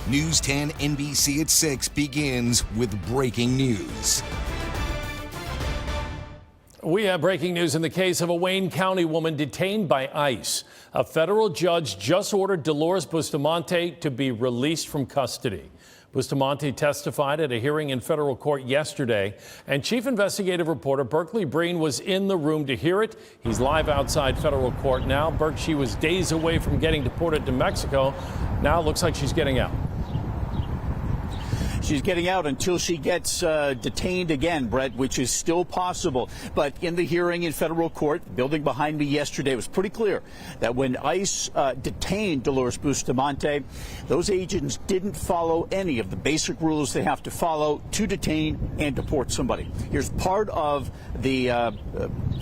News 10 NBC at 6 begins with breaking news. We have breaking news in the case of a Wayne County woman detained by ICE. A federal judge just ordered Dolores Bustamante to be released from custody. Bustamante testified at a hearing in federal court yesterday, and Chief Investigative Reporter Berkeley Breen was in the room to hear it. He's live outside federal court now. Burke, she was days away from getting deported to Mexico. Now it looks like she's getting out. She's getting out until she gets detained again, Brett, which is still possible. But in the hearing in federal court, the building behind me yesterday, it was pretty clear that when ICE detained Dolores Bustamante, those agents didn't follow any of the basic rules they have to follow to detain and deport somebody. Here's part of the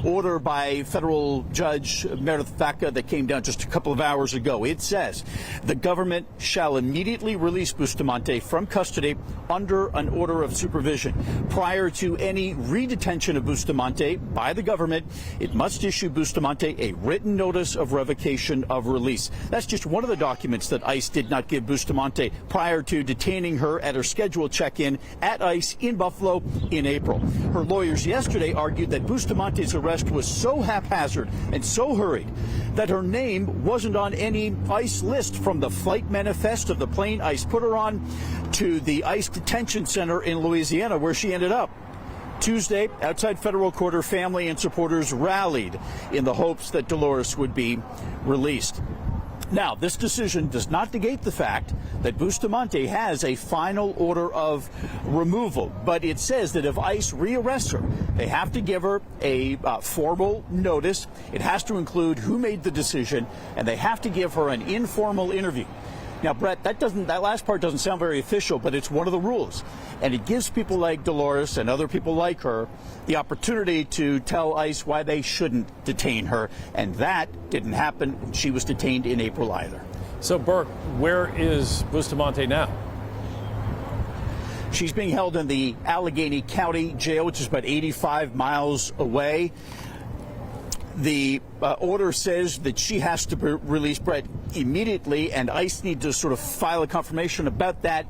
order by federal judge Meredith Vaca that came down just a couple of hours ago. It says the government shall immediately release Bustamante from custody under an order of supervision. Prior to any redetention of Bustamante by the government, it must issue Bustamante a written notice of revocation of release. That's just one of the documents that ICE did not give Bustamante prior to detaining her at her scheduled check-in at ICE in Buffalo in April. Her lawyers yesterday argued that Bustamante's arrest was so haphazard and so hurried that her name wasn't on any ICE list, from the flight manifest of the plane ICE put her on to the ICE detention center in Louisiana where she ended up. Tuesday, outside federal court, her family and supporters rallied in the hopes that Dolores would be released. Now, this decision does not negate the fact that Bustamante has a final order of removal, but it says that if ICE rearrests her, they have to give her a formal notice. It has to include who made the decision, and they have to give her an informal interview. Now, Brett, that last part doesn't sound very official, but it's one of the rules. And it gives people like Dolores and other people like her the opportunity to tell ICE why they shouldn't detain her. And that didn't happen when she was detained in April either. So, Burke, where is Bustamante now? She's being held in the Allegheny County Jail, which is about 85 miles away. The order says that she has to be released, Brett, immediately, and ICE need to sort of file a confirmation about that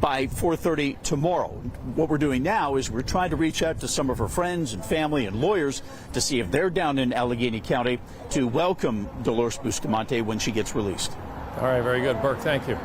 by 4:30 tomorrow. What we're doing now is we're trying to reach out to some of her friends and family and lawyers to see if they're down in Allegheny County to welcome Dolores Bustamante when she gets released. All right, very good. Burke, thank you.